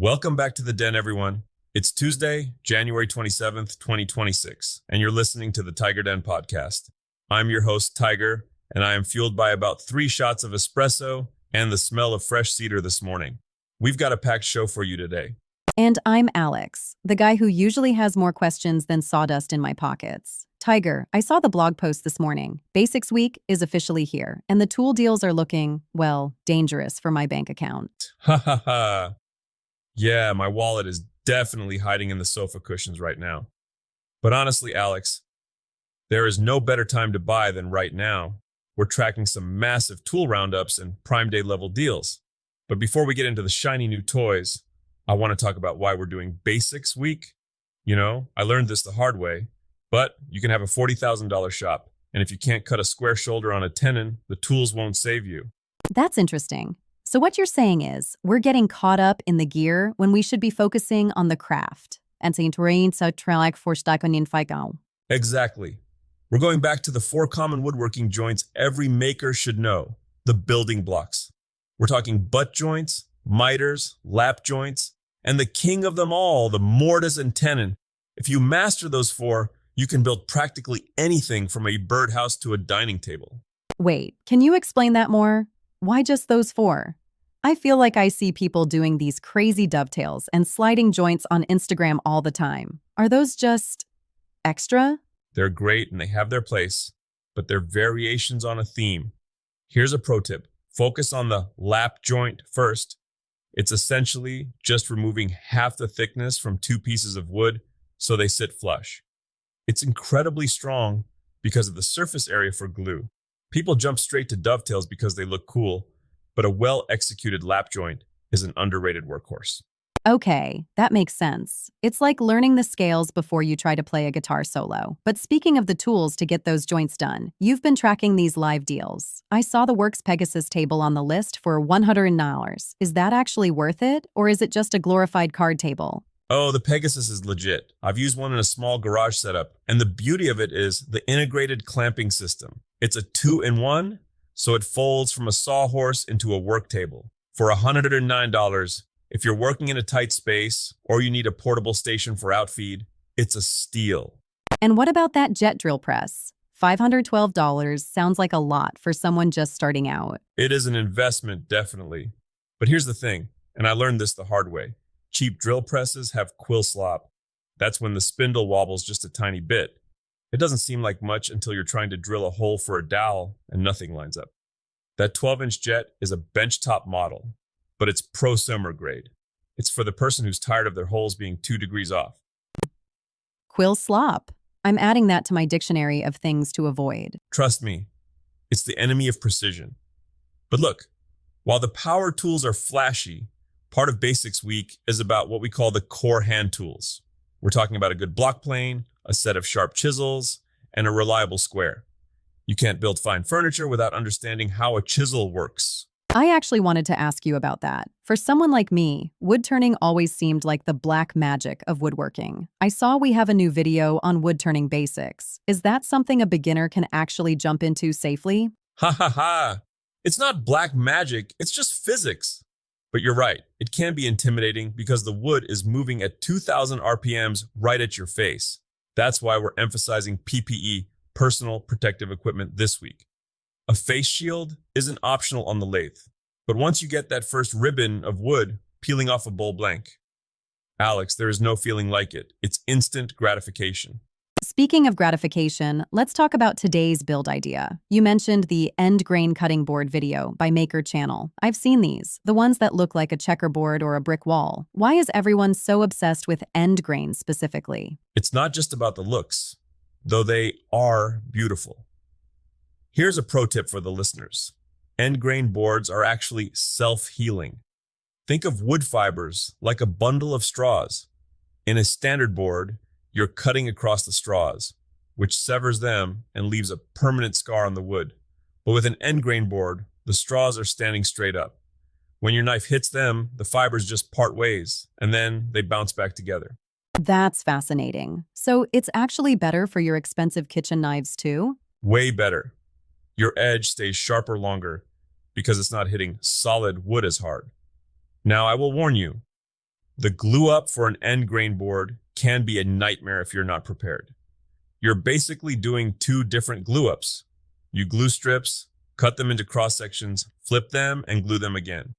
Welcome back to the Den, everyone. It's Tuesday, January 27th, 2026, and you're listening to the TigerDen podcast. I'm your host, Tiger, and I am fueled by about 3 shots of espresso and the smell of fresh cedar this morning. We've got a packed show for you today. And I'm Alex, the guy who usually has more questions than sawdust in my pockets. Tiger, I saw the blog post this morning. Basics Week is officially here, and the tool deals are looking, well, dangerous for my bank account. Ha ha ha. Yeah, my wallet is definitely hiding in the sofa cushions right now. But honestly, Alex, there is no better time to buy than right now. We're tracking some massive tool roundups and Prime Day level deals. But before we get into the shiny new toys, I want to talk about why we're doing Basics Week. You know, I learned this the hard way, but you can have a $40,000 shop. And if you can't cut a square shoulder on a tenon, the tools won't save you. That's interesting. So what you're saying is, we're getting caught up in the gear when we should be focusing on the craft. Exactly. We're going back to the 4 common woodworking joints every maker should know, the building blocks. We're talking butt joints, miters, lap joints, and the king of them all, the mortise and tenon. If you master those 4, you can build practically anything from a birdhouse to a dining table. Wait, can you explain that more? Why just those 4? I feel like I see people doing these crazy dovetails and sliding joints on Instagram all the time. Are those just extra? They're great and they have their place, but they're variations on a theme. Here's a pro tip. Focus on the lap joint first. It's essentially just removing half the thickness from 2 pieces of wood so they sit flush. It's incredibly strong because of the surface area for glue. People jump straight to dovetails because they look cool, but a well-executed lap joint is an underrated workhorse. Okay, that makes sense. It's like learning the scales before you try to play a guitar solo. But speaking of the tools to get those joints done, you've been tracking these live deals. I saw the Works Pegasus table on the list for $100. Is that actually worth it, or is it just a glorified card table? Oh, the Pegasus is legit. I've used one in a small garage setup, and the beauty of it is the integrated clamping system. It's a 2-in-1, so it folds from a sawhorse into a work table. For $109, if you're working in a tight space or you need a portable station for outfeed, it's a steal. And what about that jet drill press? $512 sounds like a lot for someone just starting out. It is an investment, definitely. But here's the thing, and I learned this the hard way. Cheap drill presses have quill slop. That's when the spindle wobbles just a tiny bit. It doesn't seem like much until you're trying to drill a hole for a dowel and nothing lines up. That 12-inch jet is a benchtop model, but it's prosumer grade. It's for the person who's tired of their holes being 2 degrees off. Quill slop. I'm adding that to my dictionary of things to avoid. Trust me, it's the enemy of precision. But look, while the power tools are flashy, part of Basics Week is about what we call the core hand tools. We're talking about a good block plane, a set of sharp chisels, and a reliable square. You can't build fine furniture without understanding how a chisel works. I actually wanted to ask you about that. For someone like me, wood turning always seemed like the black magic of woodworking. I saw we have a new video on wood turning basics. Is that something a beginner can actually jump into safely? Ha ha ha! It's not black magic, it's just physics. But you're right, it can be intimidating because the wood is moving at 2,000 RPMs right at your face. That's why we're emphasizing PPE, personal protective equipment, this week. A face shield isn't optional on the lathe, but once you get that first ribbon of wood peeling off a bowl blank, Alex, there is no feeling like it. It's instant gratification. Speaking of gratification, let's talk about today's build idea. You mentioned the end grain cutting board video by Maker Channel. I've seen these, the ones that look like a checkerboard or a brick wall. Why is everyone so obsessed with end grain specifically? It's not just about the looks, though they are beautiful. Here's a pro tip for the listeners. End grain boards are actually self-healing. Think of wood fibers like a bundle of straws. In a standard board, you're cutting across the straws, which severs them and leaves a permanent scar on the wood. But with an end grain board, the straws are standing straight up. When your knife hits them, the fibers just part ways, and then they bounce back together. That's fascinating. So it's actually better for your expensive kitchen knives too? Way better. Your edge stays sharper longer because it's not hitting solid wood as hard. Now, I will warn you, The glue up for an end grain board can be a nightmare if you're not prepared. You're basically doing two different glue ups. You glue strips, cut them into cross sections, flip them, and glue them again.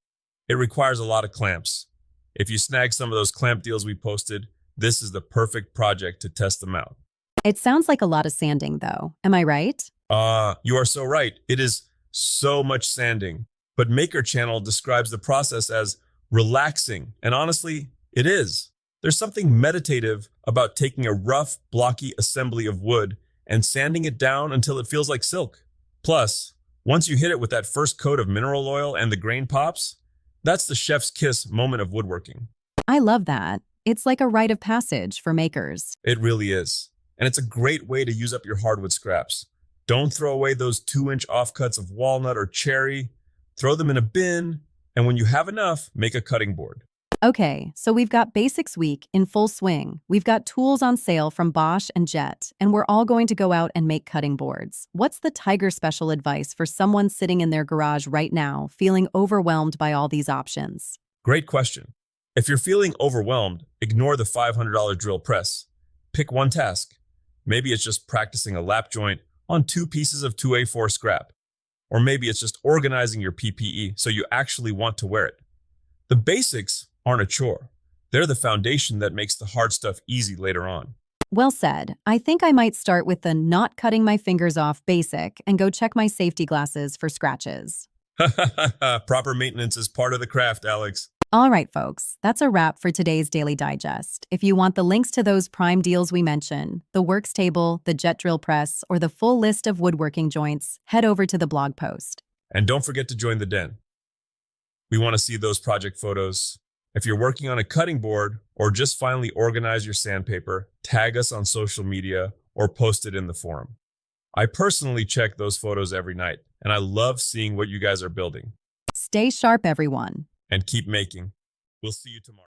It requires a lot of clamps. If you snag some of those clamp deals we posted, this is the perfect project to test them out. It sounds like a lot of sanding, though. Am I right? You are so right. It is so much sanding. But Maker Channel describes the process as relaxing. And honestly, it is. There's something meditative about taking a rough, blocky assembly of wood and sanding it down until it feels like silk. Plus, once you hit it with that first coat of mineral oil and the grain pops, that's the chef's kiss moment of woodworking. I love that. It's like a rite of passage for makers. It really is. And it's a great way to use up your hardwood scraps. Don't throw away those 2-inch offcuts of walnut or cherry. Throw them in a bin, and when you have enough, make a cutting board. Okay, so we've got Basics Week in full swing. We've got tools on sale from Bosch and Jet, and we're all going to go out and make cutting boards. What's the Tiger special advice for someone sitting in their garage right now, feeling overwhelmed by all these options? Great question. If you're feeling overwhelmed, ignore the $500 drill press. Pick one task. Maybe it's just practicing a lap joint on 2 pieces of 2A4 scrap. Or maybe it's just organizing your PPE so you actually want to wear it. The basics aren't a chore. They're the foundation that makes the hard stuff easy later on. Well said. I think I might start with the not cutting my fingers off basic and go check my safety glasses for scratches. Proper maintenance is part of the craft, Alex. All right, folks, that's a wrap for today's Daily Digest. If you want the links to those prime deals we mentioned, the works table, the jet drill press, or the full list of woodworking joints, head over to the blog post. And don't forget to join the den. We want to see those project photos. If you're working on a cutting board or just finally organize your sandpaper, tag us on social media or post it in the forum. I personally check those photos every night, and I love seeing what you guys are building. Stay sharp, everyone. And keep making. We'll see you tomorrow.